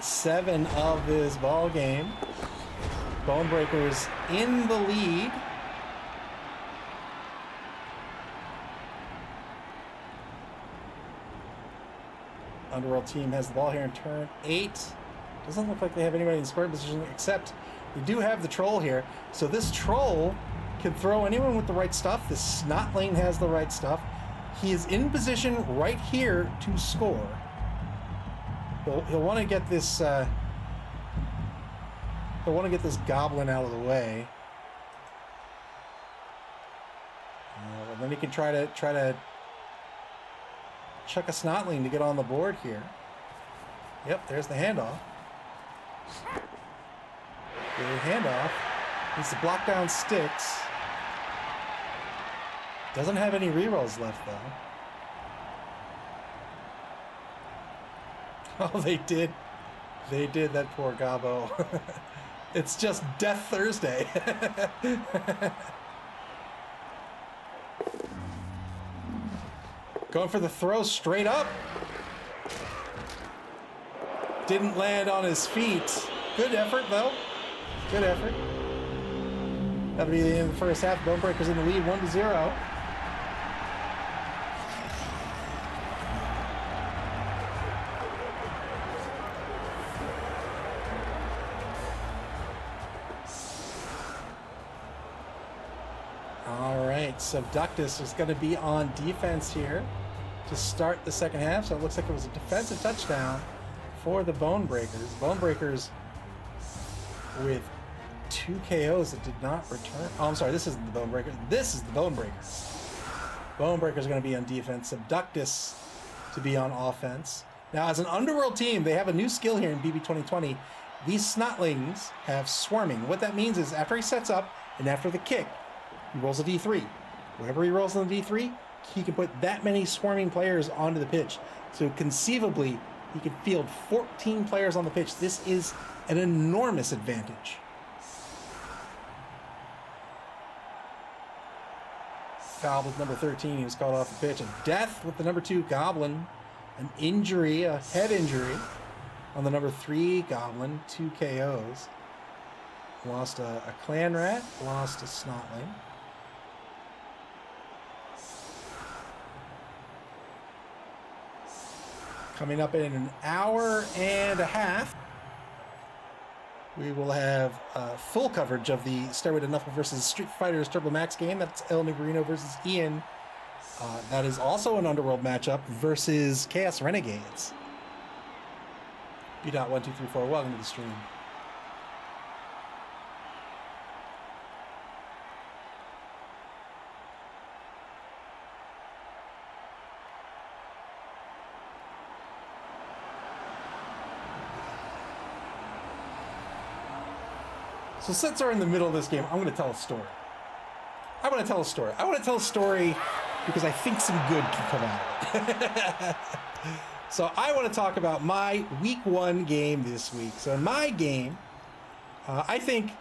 7 of this ball game. Bone Breakers in the lead. Underworld team has the ball here in turn 8. Doesn't look like they have anybody in scoring position except they do have the troll here. So this troll can throw anyone with the right stuff. This Snotling has the right stuff. He is in position right here to score. He'll want to get this. He'll want to get this goblin out of the way, and then he can try to chuck a Snotling to get on the board here. Yep, there's the handoff. The handoff needs to block down sticks. Doesn't have any rerolls left though. Oh, they did. They did, that poor Gobbo. It's just Death Thursday. Going for the throw straight up. Didn't land on his feet. Good effort, though. Good effort. That'll be the end of the first half. Bone Breakers in the lead, 1-0. Subductus is going to be on defense here to start the second half. So it looks like it was a defensive touchdown for the Bone Breakers. Bone Breakers with 2 KOs that did not return. Oh, I'm sorry. This isn't the Bone Breaker. This is the Bone Breakers. Bone Breakers are going to be on defense. Subductus to be on offense. Now, as an Underworld team, they have a new skill here in BB 2020. These Snotlings have swarming. What that means is after he sets up and after the kick, he rolls a D3. Whenever he rolls on the D3, he can put that many swarming players onto the pitch. So conceivably, he could field 14 players on the pitch. This is an enormous advantage. Foul with number 13. He was called off the pitch. A death with the number 2 Goblin. An injury, a head injury on the number 3 Goblin. 2 KOs. Lost a Clan Rat. Lost a Snotling. Coming up in an hour and a half, we will have full coverage of the Stairway to Nothing versus Street Fighters Turbo Max game. That's El Negrino versus Ian. That is also an Underworld matchup versus Chaos Renegades. B.1234, welcome to the stream. So since we're in the middle of this game, I'm going to tell a story. I want to tell a story because I think some good can come out of it. So I want to talk about my week 1 game this week. So in my game, I think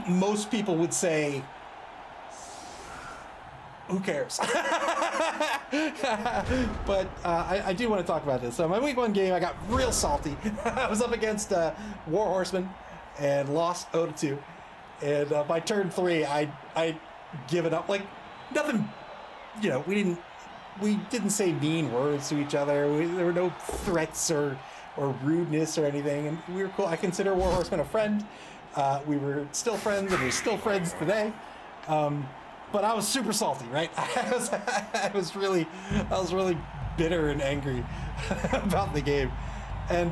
most people would say, who cares? But I do want to talk about this. So my week 1 game, I got real salty. I was up against War Horseman and lost 0-2. And by turn 3, I given up. Like nothing, you know. We didn't say mean words to each other. There were no threats or rudeness or anything, and we were cool. I consider War Horseman a friend. We were still friends, and we're still friends today. But I was super salty, right? I was really bitter and angry about the game. And,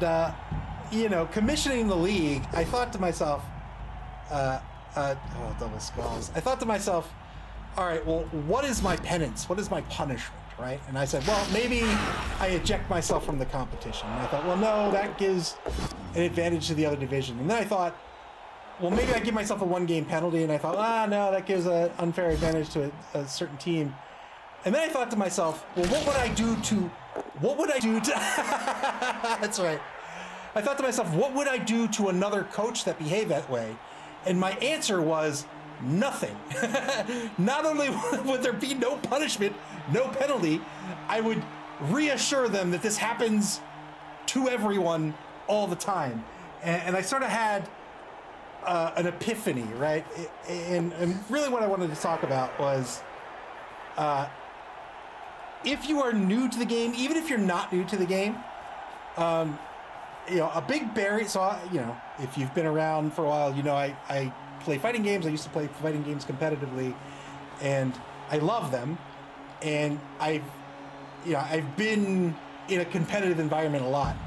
commissioning the league, I thought to myself, double skulls. I thought to myself, all right, well, what is my penance? What is my punishment, right? And I said, well, maybe I eject myself from the competition. And I thought, well, no, that gives an advantage to the other division. And then I thought, well, maybe I give myself a 1-game penalty, and I thought, no, that gives an unfair advantage to a certain team. And then I thought to myself, well, what would I do to that's right. I thought to myself, what would I do to another coach that behaved that way? And my answer was nothing. Not only would there be no punishment, no penalty, I would reassure them that this happens to everyone all the time. And I sort of had an epiphany, right? And really what I wanted to talk about was if you are new to the game, even if you're not new to the game, you know, a big barrier. So, you know, if you've been around for a while, you know, I play fighting games. I used to play fighting games competitively, and I love them. And I've been in a competitive environment a lot,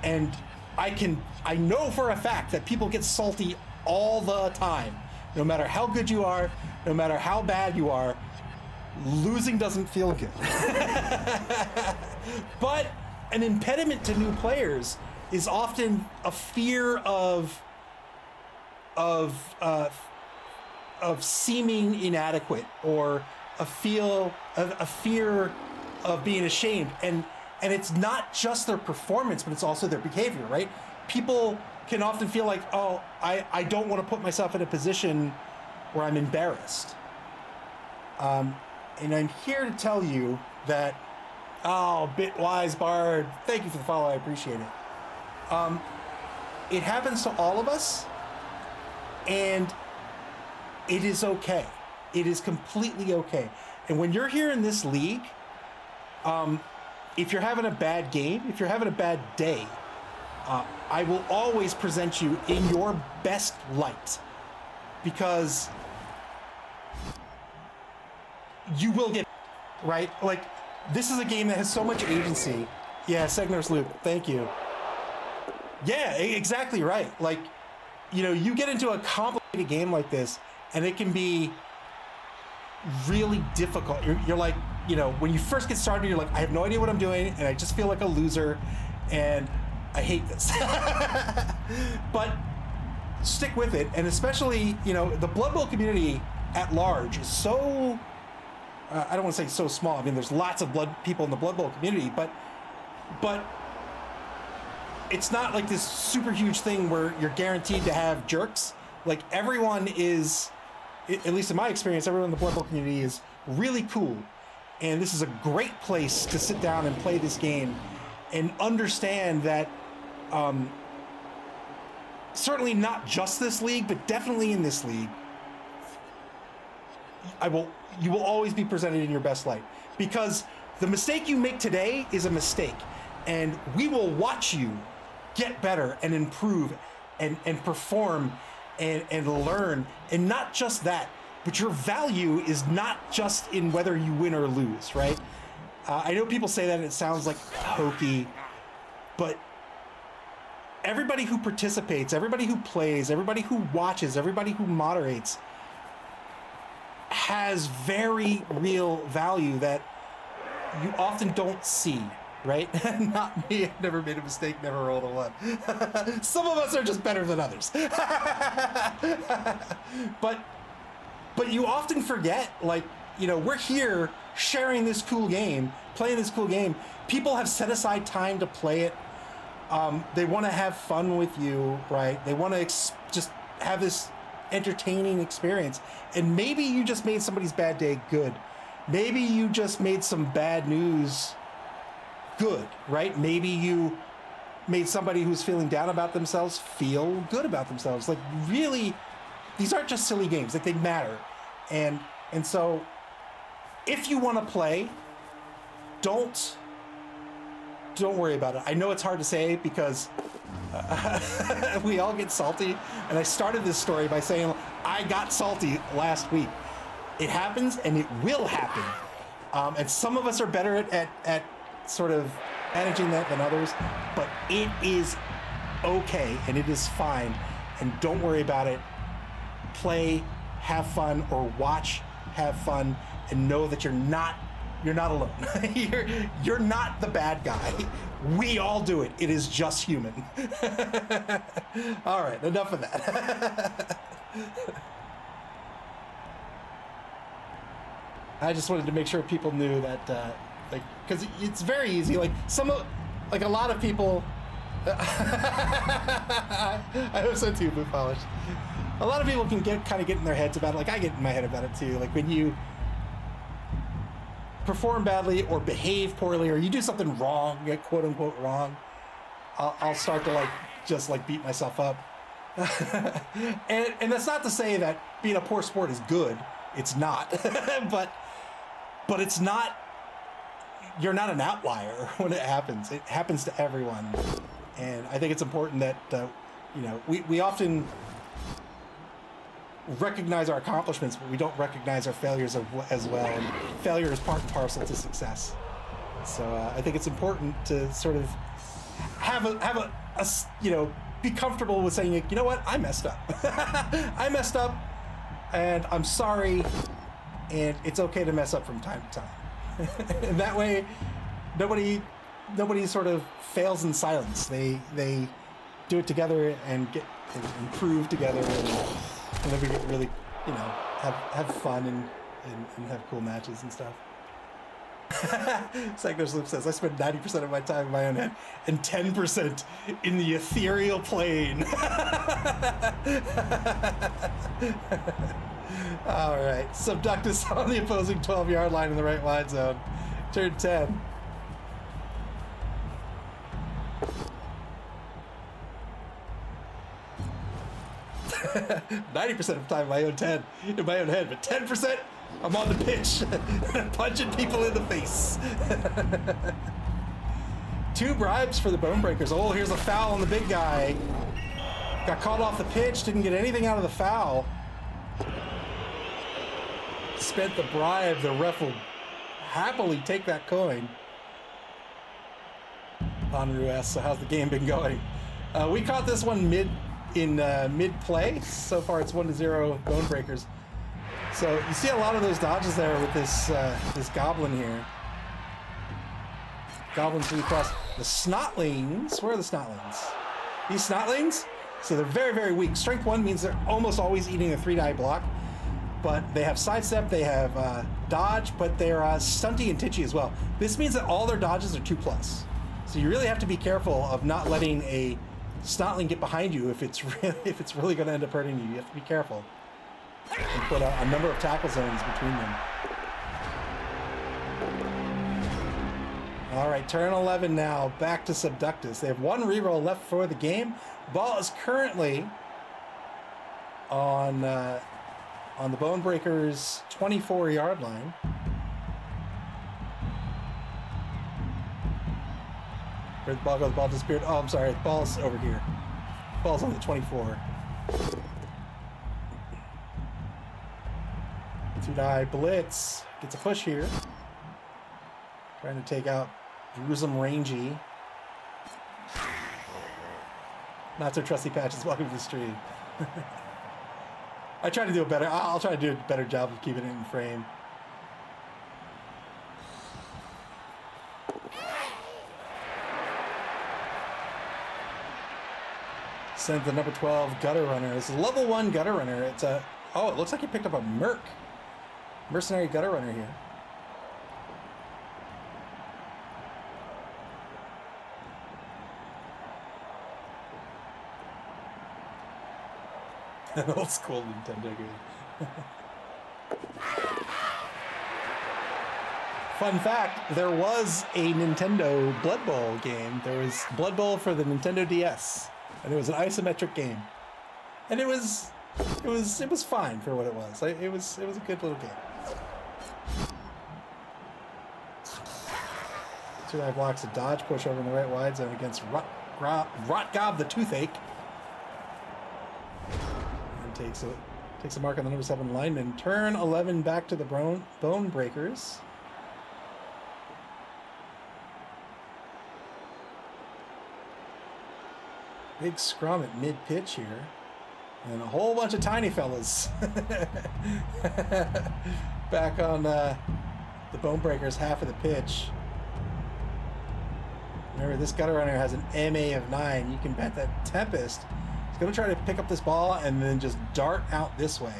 and I know for a fact that people get salty all the time. No matter how good you are, no matter how bad you are, losing doesn't feel good. But an impediment to new players is often a fear of seeming inadequate, or a fear of being ashamed. And it's not just their performance, but it's also their behavior, right? People can often feel like, oh, I don't want to put myself in a position where I'm embarrassed. And I'm here to tell you that, oh, Bitwise Bard, thank you for the follow, I appreciate it. It happens to all of us, and it is okay. It is completely okay. And when you're here in this league, if you're having a bad game, if you're having a bad day, I will always present you in your best light, because you will get, right? Like, this is a game that has so much agency. Yeah, Segner's Loop, thank you. Yeah, exactly right. Like, you know, you get into a complicated game like this, and it can be really difficult. You're like, you know, when you first get started, you're like, I have no idea what I'm doing, and I just feel like a loser, and I hate this. But stick with it, and especially, you know, the Blood Bowl community at large is so, I don't want to say so small. I mean, there's lots of people in the Blood Bowl community, but it's not like this super huge thing where you're guaranteed to have jerks. Like, everyone is, at least in my experience, everyone in the Blood Bowl community is really cool. And this is a great place to sit down and play this game and understand that certainly not just this league, but definitely in this league, you will always be presented in your best light, because the mistake you make today is a mistake, and we will watch you get better and improve and perform and learn. And not just that, but your value is not just in whether you win or lose, right? I know people say that and it sounds like hokey, but everybody who participates, everybody who plays, everybody who watches, everybody who moderates has very real value that you often don't see, right? Not me, I've never made a mistake, never rolled a one. Some of us are just better than others. But you often forget, like, you know, we're here sharing this cool game, playing this cool game. People have set aside time to play it. They want to have fun with you, right? They want to just have this entertaining experience. And maybe you just made somebody's bad day good. Maybe you just made some bad news good, right? Maybe you made somebody who's feeling down about themselves feel good about themselves. Like, really, these aren't just silly games. Like, they matter. And so if you want to play, don't worry about it. I know it's hard to say because we all get salty. And I started this story by saying I got salty last week. It happens, and it will happen. And some of us are better at sort of managing that than others, but it is okay, and it is fine. And don't worry about it. Play, have fun, or watch, have fun, and know that you're not alone. you're not the bad guy. We all do it. It is just human. All right, enough of that. I just wanted to make sure people knew that, like, because it's very easy. Like, a lot of people. I hope so too, Boot Polish. A lot of people can get in their heads about it. Like, I get in my head about it too. Like, when you perform badly or behave poorly, or you do something wrong, get quote unquote wrong, I'll start to like just like beat myself up. and that's not to say that being a poor sport is good. It's not. but it's not, you're not an outlier when it happens. It happens to everyone. And I think it's important that you know, we often recognize our accomplishments, but we don't recognize our failures as well. And failure is part and parcel to success. So I think it's important to sort of have a you know, be comfortable with saying, you know what, I messed up. I messed up, and I'm sorry, and it's okay to mess up from time to time. And that way, nobody sort of fails in silence. They do it together and improve together, and then we get really, you know, have fun and have cool matches and stuff. Psychnosloop says, I spend 90% of my time in my own head and 10% in the ethereal plane. All right, Subductus on the opposing 12-yard line in the right wide zone. Turn 10. "90% of the time in my own head, but 10%, I'm on the pitch, punching people in the face." 2 bribes for the Bone Breakers. Oh, here's a foul on the big guy. Got called off the pitch, didn't get anything out of the foul. Spent the bribe. The ref will happily take that coin. Honru asks, so how's the game been going? We caught this one mid-play. So far it's 1-0 Bone Breakers. So you see a lot of those dodges there with this goblin here. Goblins really cross. The Snotlings, where are the Snotlings? These Snotlings, so they're very, very weak. Strength 1 means they're almost always eating a 3-die block, but they have sidestep, they have dodge, but they're stunty and titchy as well. This means that all their dodges are 2+. So you really have to be careful of not letting a Snotling get behind you if it's really going to end up hurting you. You have to be careful and put a number of tackle zones between them. All right, turn 11 now. Back to Subductus. They have 1 reroll left for the game. Ball is currently on the Bone Breakers' 24-yard line. Where'd the ball go? The ball disappeared. Oh, I'm sorry. The ball's over here. The ball's on the 24. 2-die blitz. Gets a push here. Trying to take out Jerusalem Rangy. Not so trusty Patches. Welcome to the stream. I try to do a better. I'll try to do a better job of keeping it in frame. Send the number 12 gutter runner. It's a level 1 gutter runner. It's a. Oh, it looks like he picked up a mercenary gutter runner here. An old school Nintendo game. Fun fact, there was a Nintendo Blood Bowl game. There was Blood Bowl for the Nintendo DS. And it was an isometric game. And it was fine for what it was. It was a good little game. 2-die blocks a dodge push over in the right wide zone against Rotgob the Toothache. Takes a mark on the number 7 lineman. Turn 11 back to the Bone Breakers. Big scrum at mid-pitch here. And a whole bunch of tiny fellas. Back on the Bone Breakers half of the pitch. Remember, this gutter runner has an MA of 9. You can bet that Tempest going to try to pick up this ball and then just dart out this way.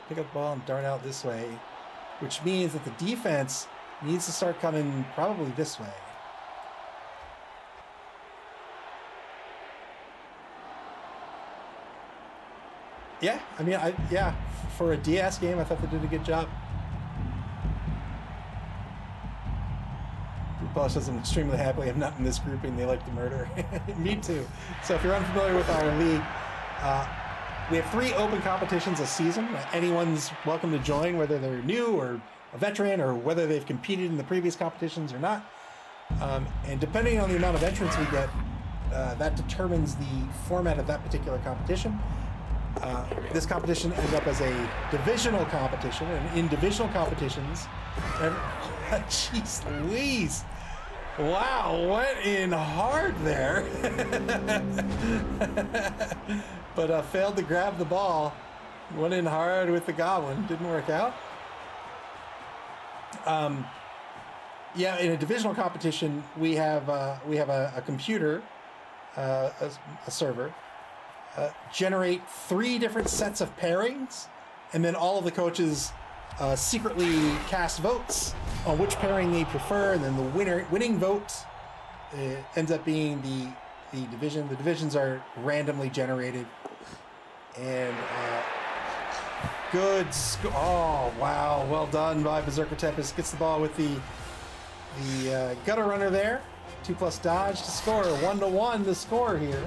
Pick up the ball and dart out this way, which means that the defense needs to start coming probably this way. Yeah, I mean, yeah, for a DS game, I thought they did a good job. Paul says, I'm extremely happy I'm not in this grouping. They like to murder. Me too. So if you're unfamiliar with our league, we have 3 open competitions a season. Anyone's welcome to join, whether they're new or a veteran or whether they've competed in the previous competitions or not. And depending on the amount of entrants we get, that determines the format of that particular competition. This competition ends up as a divisional competition, and in divisional competitions, jeez Louise. Wow, went in hard there. But failed to grab the ball. Went in hard with the goblin. Didn't work out. Yeah, in a divisional competition, we have a computer, a server, generate 3 different sets of pairings, and then all of the coaches secretly cast votes on which pairing they prefer, and then the winning vote ends up being the division. The divisions are randomly generated, and oh wow, well done by Berserker Tempest. Gets the ball with the gutter runner there. 2+ dodge to score. 1-1 the score here.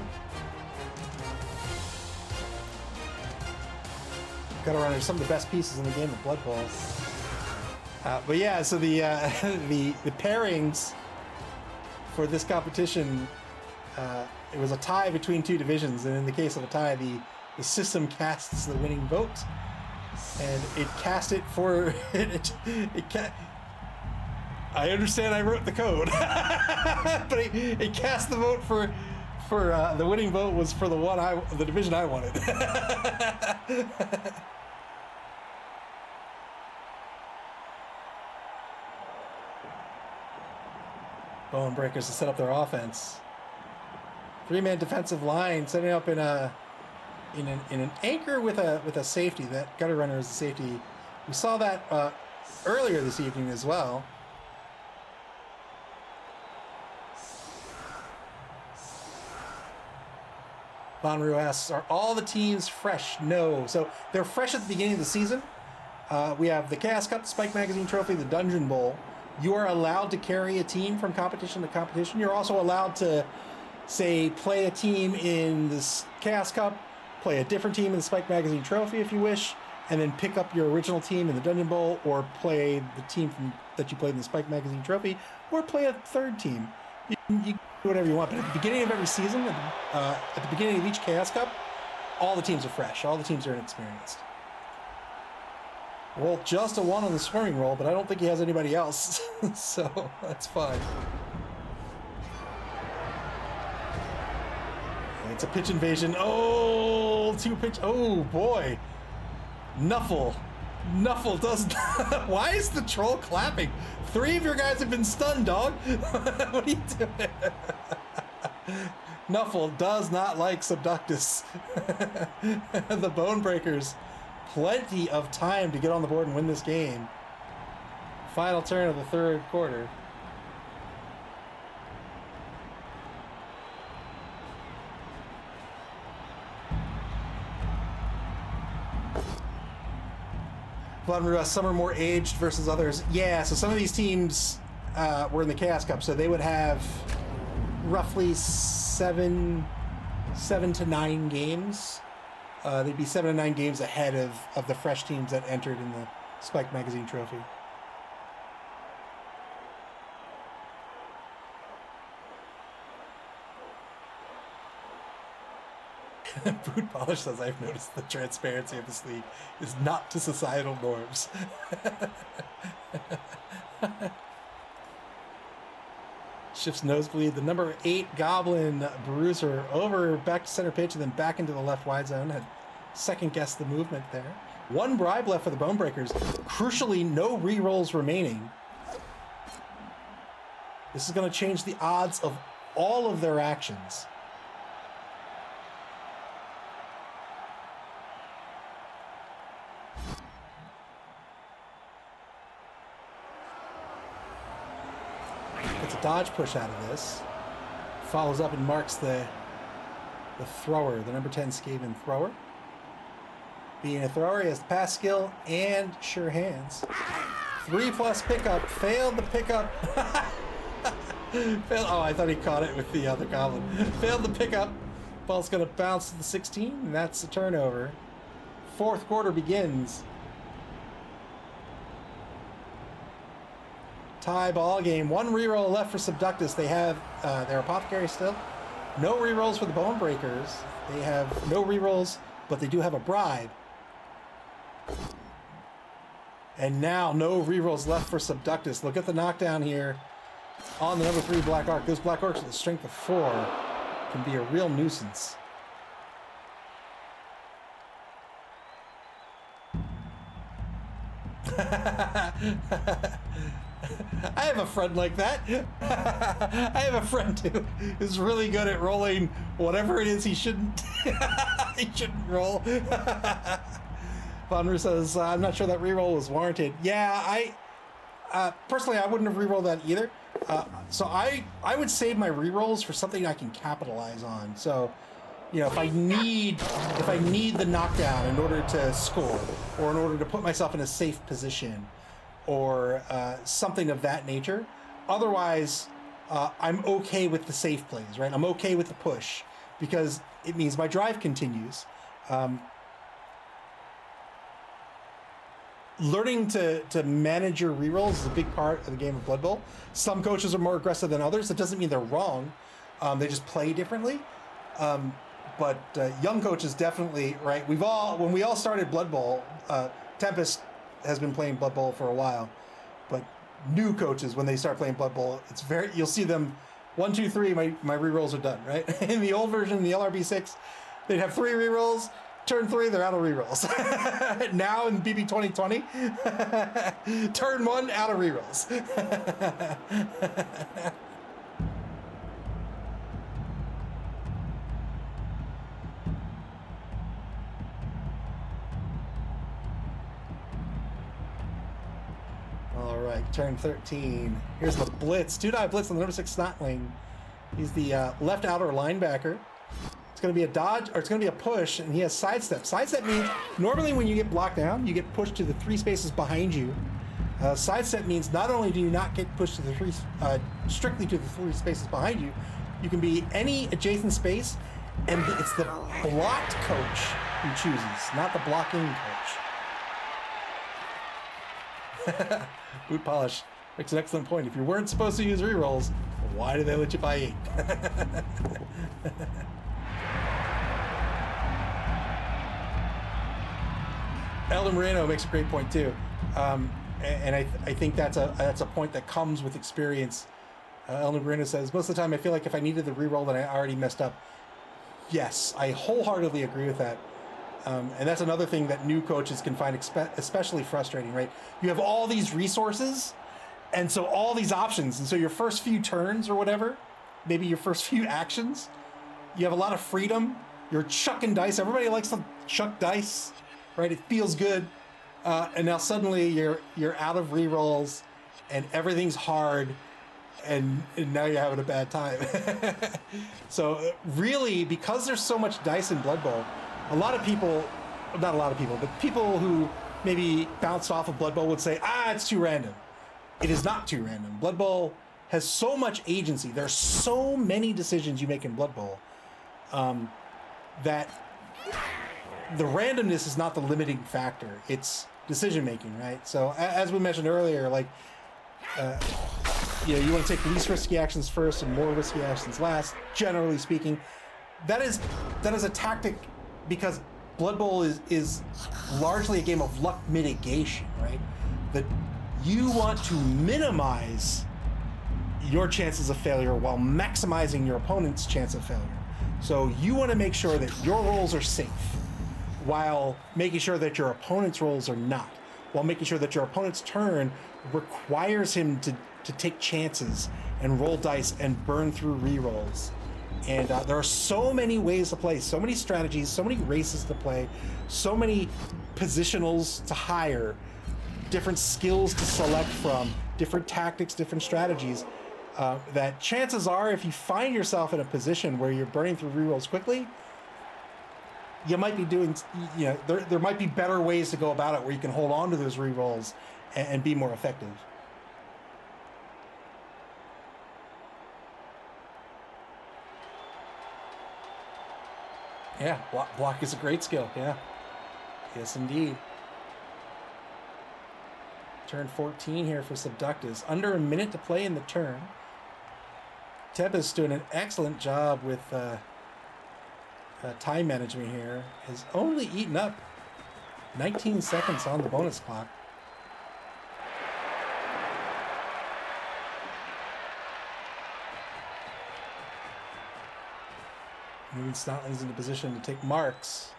Gutter runner, some of the best pieces in the game of Blood Bowl. But yeah, so the pairings for this competition, it was a tie between 2 divisions, and in the case of a tie, the system casts the winning vote, and it cast it for I understand I wrote the code, but it cast the vote for the winning vote was for the division I wanted. Bone Breakers to set up their offense. 3-man defensive line, setting up in an anchor with a safety. That gutter runner is a safety. We saw that earlier this evening as well. Bonru asks, are all the teams fresh? No. So they're fresh at the beginning of the season. We have the Chaos Cup, the Spike Magazine Trophy, the Dungeon Bowl. You are allowed to carry a team from competition to competition. You're also allowed to, say, play a team in the Chaos Cup, play a different team in the Spike Magazine Trophy if you wish, and then pick up your original team in the Dungeon Bowl, or play the team that you played in the Spike Magazine Trophy, or play a third team. You can do whatever you want, but at the beginning of every season, at the beginning of each Chaos Cup, all the teams are fresh. All the teams are inexperienced. Roll just a 1 on the swimming roll, but I don't think he has anybody else, so that's fine. It's a pitch invasion. Oh, 2 pitch. Oh, boy. Nuffle does not. Why is the troll clapping? 3 of your guys have been stunned, dog. What are you doing? Nuffle does not like Subductus. The Bone Breakers. Plenty of time to get on the board and win this game. Final turn of the 3rd quarter. Some are more aged versus others. Yeah, so some of these teams were in the Chaos Cup, so they would have roughly 7 to 9 games. They'd be 7 to 9 games ahead of the fresh teams that entered in the Spike Magazine Trophy. Boot Polish says, I've noticed the transparency of this league is not to societal norms. Shifts nosebleed. The number 8 Goblin Bruiser over back to center pitch and then back into the left wide zone. Had second-guessed the movement there. 1 bribe left for the Bone Breakers. Crucially, no re-rolls remaining. This is going to change the odds of all of their actions. Gets a dodge push out of this. Follows up and marks the thrower, the number 10 Skaven thrower. Being a thrower, he has the pass skill and sure hands. 3+ pickup. Failed the pickup. Oh, I thought he caught it with the other goblin. Failed the pickup. Ball's going to bounce to the 16, and that's the turnover. Fourth quarter begins. Tie ball game. 1 reroll left for Subductus. They have their Apothecary still. No rerolls for the Bone Breakers. They have no rerolls, but they do have a bribe. And now no rerolls left for Subductus. Look at the knockdown here on the number 3 Black Arc. Those Black Arcs with a strength of 4 can be a real nuisance. I have a friend like that. I have a friend who is really good at rolling whatever it is he shouldn't he shouldn't roll. Vonner says, I'm not sure that reroll was warranted. Yeah, personally, I wouldn't have rerolled that either. So I would save my rerolls for something I can capitalize on. So, you know, if I need the knockdown in order to score, or in order to put myself in a safe position, or something of that nature. Otherwise, I'm okay with the safe plays, right? I'm okay with the push because it means my drive continues. Learning to manage your rerolls is a big part of the game of Blood Bowl. Some coaches are more aggressive than others. That doesn't mean they're wrong. They just play differently. But young coaches definitely, right? When we all started Blood Bowl, Tempest has been playing Blood Bowl for a while. But new coaches, when they start playing Blood Bowl, you'll see them 1, 2, 3. My rerolls are done, right? In the old version, the LRB6, they'd have 3 rerolls. Turn 3, they're out of rerolls. Now in BB 2020, turn 1, out of rerolls. All right, turn 13. Here's the blitz. 2-die blitz on the number 6 Snotling. He's the left outer linebacker. It's going to be a dodge, or it's going to be a push, and he has sidestep. Sidestep means normally when you get blocked down, you get pushed to the 3 spaces behind you. Sidestep means not only do you not get pushed to the strictly to the 3 spaces behind you, you can be any adjacent space, and it's the blocked coach who chooses, not the blocking coach. Boot polish makes an excellent point. If you weren't supposed to use rerolls, why did they let you buy 8? Elder Moreno makes a great point too, and I think that's a point that comes with experience. Elder Moreno says, most of the time I feel like if I needed the reroll, then I already messed up. Yes, I wholeheartedly agree with that, and that's another thing that new coaches can find especially frustrating. Right, you have all these resources, and so all these options, and so your first few turns or whatever, maybe your first few actions, you have a lot of freedom. You're chucking dice. Everybody likes to chuck dice. Right, it feels good, and now suddenly you're out of rerolls, and everything's hard, and now you're having a bad time. So really, because there's so much dice in Blood Bowl, not a lot of people, but people who maybe bounced off of Blood Bowl would say, it's too random. It is not too random. Blood Bowl has so much agency. There's so many decisions you make in Blood Bowl that the randomness is not the limiting factor. It's decision making, right? So as we mentioned earlier, like you want to take least risky actions first and more risky actions last. Generally speaking, that is a tactic because Blood Bowl is largely a game of luck mitigation, right? That you want to minimize your chances of failure while maximizing your opponent's chance of failure. So you want to make sure that your rolls are safe, while making sure that your opponent's rolls are not, while making sure that your opponent's turn requires him to take chances and roll dice and burn through rerolls. And there are so many ways to play, so many strategies, so many races to play, so many positionals to hire, different skills to select from, different tactics, different strategies, that chances are if you find yourself in a position where you're burning through rerolls quickly, you might be doing, there might be better ways to go about it where you can hold on to those rerolls and be more effective. Yeah, block is a great skill, yeah. Yes, indeed. Turn 14 here for Subductus. Under a minute to play in the turn. Tempest doing an excellent job with time management here. Has only eaten up 19 seconds on the bonus clock. Moving Snotlings into position to take marks.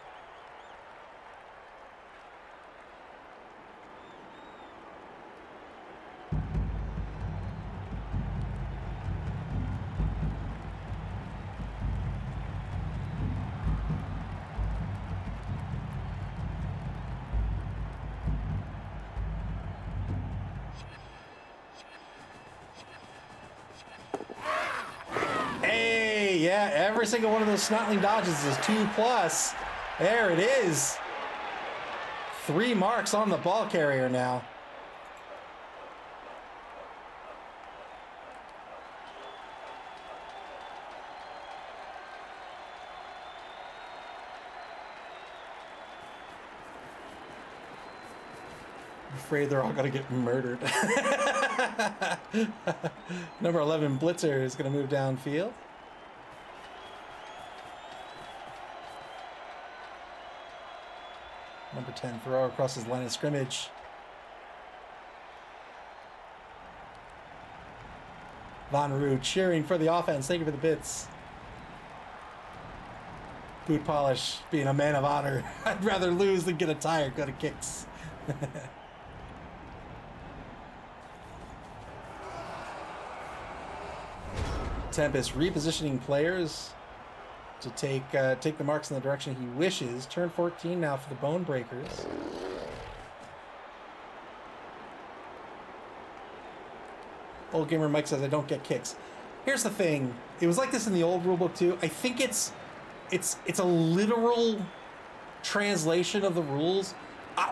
Yeah, every single one of those Snotling dodges is 2+. There it is. 3 marks on the ball carrier now. I'm afraid they're all going to get murdered. Number 11 Blitzer is going to move downfield. Number 10, Ferraro crosses line of scrimmage. Von Roo cheering for the offense. Thank you for the bits. Boot Polish being a man of honor. I'd rather lose than get a tire. Go to kicks. Tempest repositioning players to take the marks in the direction he wishes. Turn 14 now for the Bone Breakers. Old Gamer Mike says I don't get kicks. Here's the thing. It was like this in the old rulebook too. I think it's a literal translation of the rules.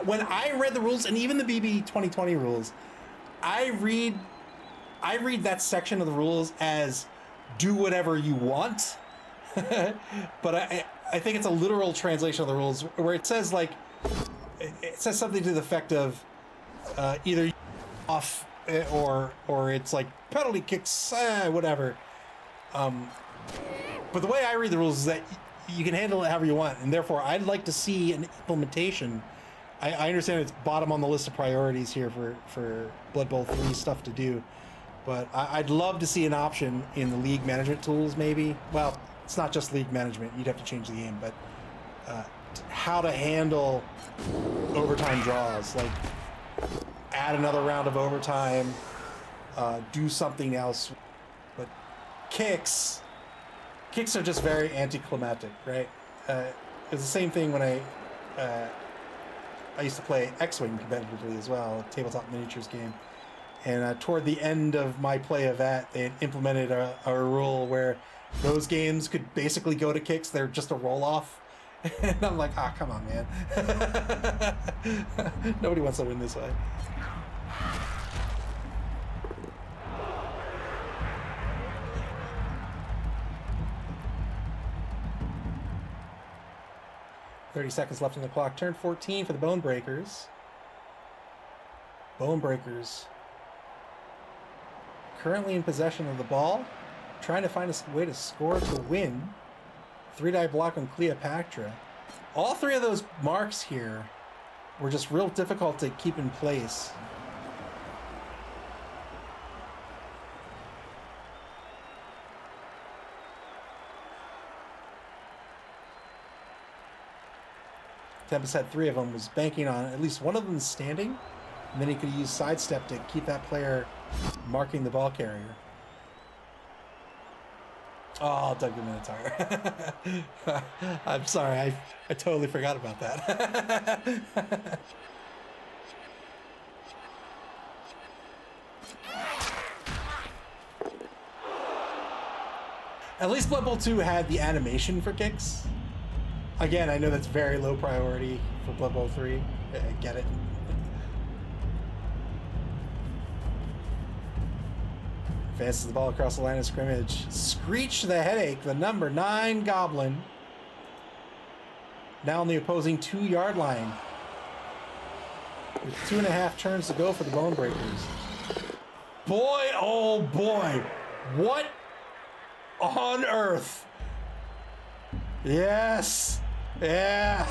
When I read the rules, and even the BB 2020 rules, I read that section of the rules as do whatever you want. But I think it's a literal translation of the rules where it says something to the effect of either off or it's like penalty kicks, whatever. But the way I read the rules is that you can handle it however you want, and therefore I'd like to see an implementation. I understand it's bottom on the list of priorities here for Blood Bowl 3 stuff to do, but I'd love to see an option in the league management tools maybe. Well, it's not just league management. You'd have to change the game, but how to handle overtime draws, like add another round of overtime, do something else. But kicks are just very anticlimactic, right? It's the same thing when I used to play X-Wing competitively as well, a tabletop miniatures game. And toward the end of my play of that, they had implemented a rule where those games could basically go to kicks. They're just a roll-off. And I'm like, come on, man. Nobody wants to win this way. "30 seconds left on the clock. Turn 14 for the Bone Breakers. Bone Breakers currently in possession of the ball, trying to find a way to score to win. 3-die block on Cleopatra. All 3 of those marks here were just real difficult to keep in place. Tempest had 3 of them, was banking on at least one of them standing, and then he could use sidestep to keep that player marking the ball carrier. Oh, Doug the Minotaur. I'm sorry, I totally forgot about that. At least Blood Bowl 2 had the animation for kicks. Again, I know that's very low priority for Blood Bowl 3. I get it. Advances the ball across the line of scrimmage. Screech the Headache, the number 9 Goblin. Now on the opposing 2-yard line. With 2.5 turns to go for the Bone Breakers. Boy, oh boy. What on earth? Yes. Yeah.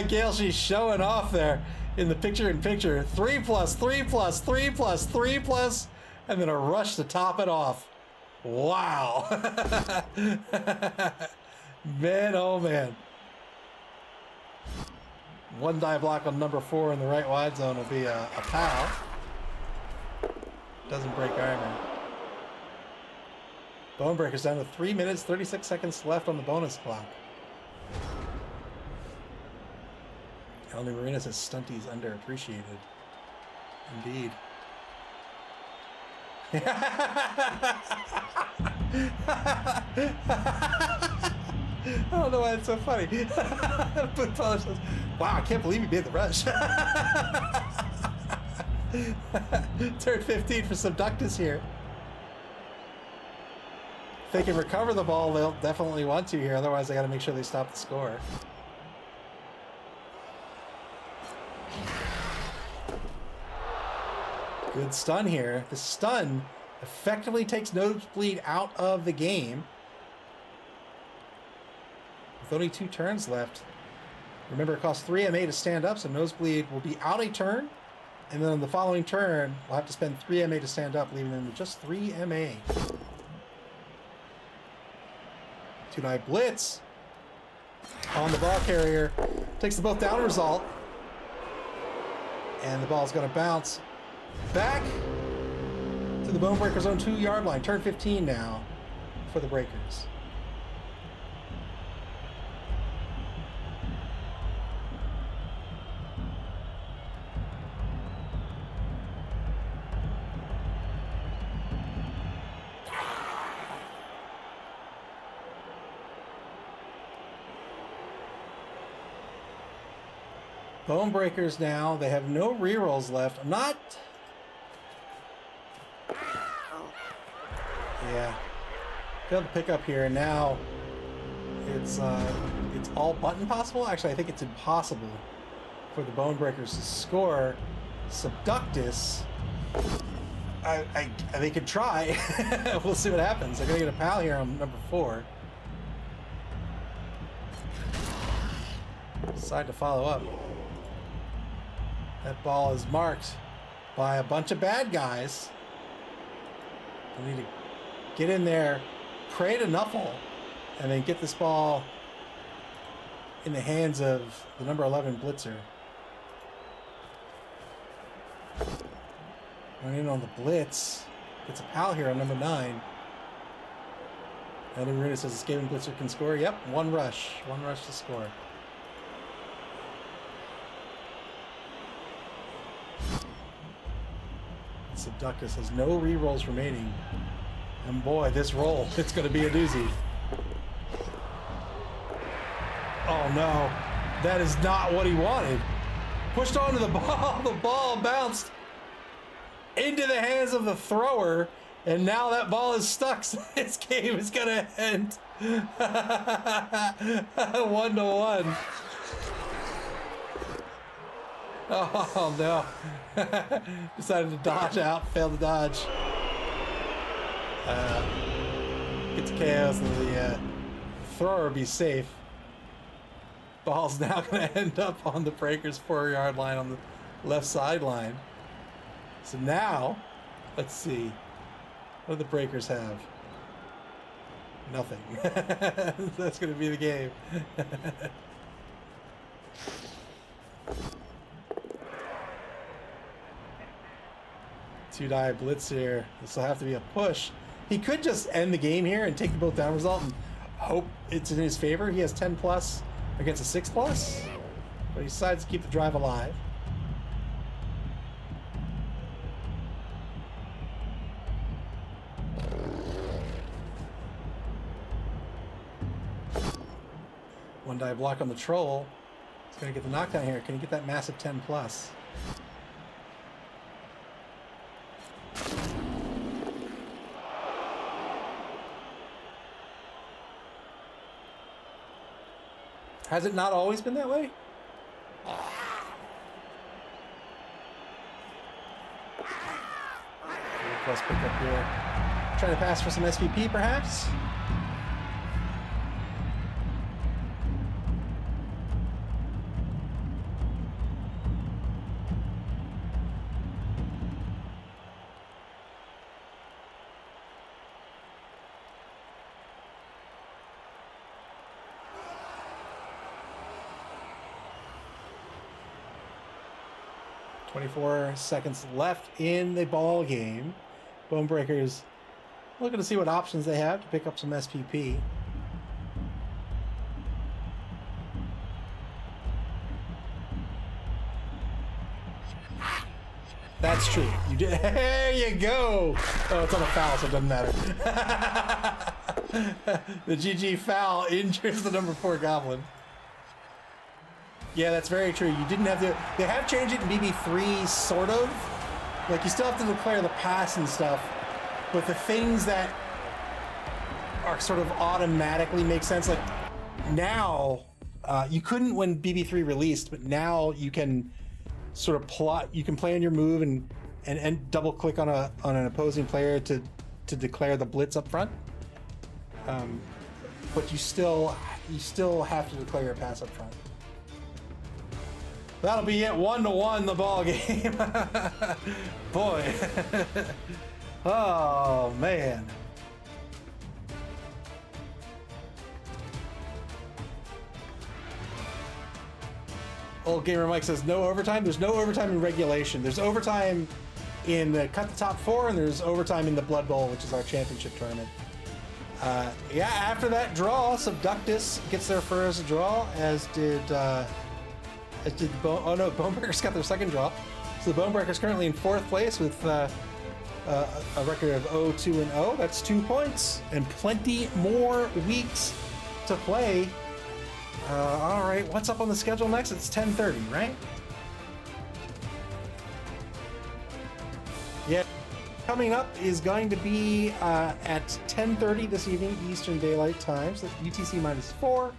Gail, she's showing off there in the picture-in-picture. 3+, 3+, 3+, 3+, and then a rush to top it off. Wow. Man, oh man. One dive block on number 4 in the right wide zone will be a foul. Doesn't break armor. Bone Breakers down to 3 minutes, 36 seconds left on the bonus clock. Elni Marina says Stunty's underappreciated. Indeed. I don't know why it's so funny. But Paula says, wow, I can't believe he made the rush. Turn 15 for Subductus here. If they can recover the ball, they'll definitely want to here. Otherwise, they got to make sure they stop the score. Good stun here. The stun effectively takes Nosebleed out of the game. With only 2 turns left. Remember, it costs 3 MA to stand up, so Nosebleed will be out a turn. And then on the following turn, we'll have to spend 3 MA to stand up, leaving them with just 3 MA. 2-9 blitz on the ball carrier. Takes the both down result. And the ball's going to bounce back to the Bone Breakers' own 2-yard line. Turn 15 now for the Breakers. Bone Breakers now, they have no rerolls left. I'm not... Yeah. Failed to pick up here, and now it's all button possible. Actually, I think it's impossible for the Bone Breakers to score. Subductus, they could try. We'll see what happens. They're gonna get a pal here on number 4. Decide to follow up. That ball is marked by a bunch of bad guys. We need to get in there, pray to Nuffle, and then get this ball in the hands of the number 11 blitzer. Running in on the blitz. Gets a pal here on number 9. Elder Marina says escaping blitzer can score. Yep, one rush to score. Subductus has no rerolls remaining. And boy, this roll, it's going to be a doozy. Oh no, that is not what he wanted. Pushed onto the ball bounced into the hands of the thrower, and now that ball is stuck, so this game is going to end 1-1. Oh no. Decided to dodge out, failed to dodge. Gets chaos and the thrower be safe. Ball's now going to end up on the Breakers' 4-yard line on the left sideline. So now, let's see. What do the Breakers have? Nothing. That's going to be the game. Two-die blitz here. This will have to be a push. He could just end the game here and take the both down result and hope it's in his favor. He has 10 plus against a 6 plus, but he decides to keep the drive alive. One die block on the troll. He's going to get the knockdown here. Can he get that massive 10 plus? Has it not always been that way? Plus pick up here. Trying to pass for some SPP, perhaps? .24 seconds left in the ball game. Bonebreakers looking to see what options they have to pick up some SPP. That's true. You did. There you go. Oh, it's on a foul, so it doesn't matter. The GG foul injures the number 4 goblin. Yeah, that's very true. You didn't have to. They have changed it in BB3, sort of. Like, you still have to declare the pass and stuff, but the things that are sort of automatically make sense, like now, you couldn't when BB3 released, but now you can sort of plot. You can plan your move and double click on an opposing player to declare the blitz up front. But you still have to declare a pass up front. That'll be it. 1-1 the ball game. Boy. Oh man. Old Gamer Mike says no overtime. There's no overtime in regulation. There's overtime in the cut the top 4, and there's overtime in the Blood Bowl, which is our championship tournament. Yeah, after that draw, Subductus gets their first draw, as did Bonebreakers got their second draw. So the Bonebreakers currently in 4th place with a record of 0-2-0. That's 2 points and plenty more weeks to play. All right, what's up on the schedule next? It's 10:30, right? Yeah, coming up is going to be at 10:30 this evening Eastern Daylight Time, so UTC -4.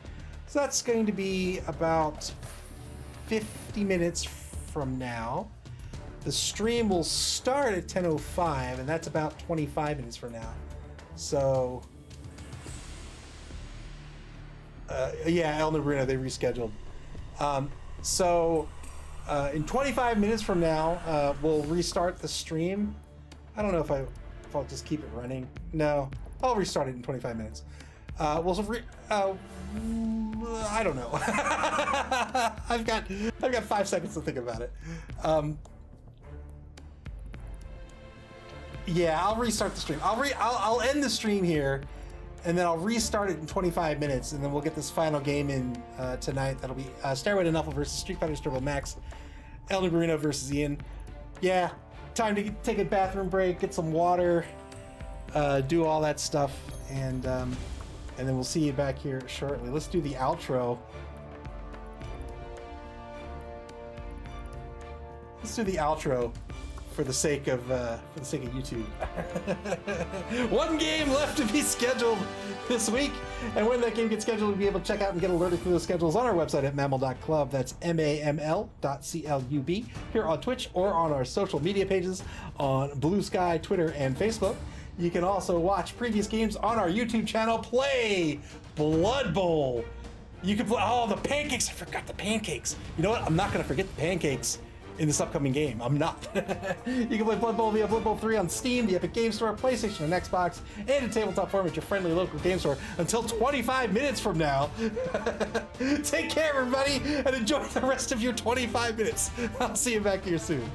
So that's going to be about 50 minutes from now. The stream will start at 10:05, and that's about 25 minutes from now. So, yeah, El Bruno, they rescheduled. In 25 minutes from now, we'll restart the stream. I don't know if I'll just keep it running. No, I'll restart it in 25 minutes. I don't know. I've got 5 seconds to think about it. Yeah, I'll restart the stream. I'll end the stream here, and then I'll restart it in 25 minutes, and then we'll get this final game in tonight. That'll be Stairway to Nuffle versus Street Fighter Turbo Max, El Bruno versus Ian. Yeah, time to take a bathroom break, get some water, do all that stuff, and then we'll see you back here shortly. Let's do the outro. Let's do the outro for the sake of YouTube. One game left to be scheduled this week, and when that game gets scheduled, we'll be able to check out and get alerted to those schedules on our website at maml.club. That's MAML.CLUB. Here on Twitch or on our social media pages on Blue Sky, Twitter, and Facebook. You can also watch previous games on our YouTube channel. Play Blood Bowl. You can play. Oh, the pancakes! I forgot the pancakes. You know what? I'm not going to forget the pancakes in this upcoming game. I'm not. You can play Blood Bowl via Blood Bowl 3 on Steam, the Epic Game Store, PlayStation, and Xbox, and in tabletop form at your friendly local game store until 25 minutes from now. Take care, everybody, and enjoy the rest of your 25 minutes. I'll see you back here soon.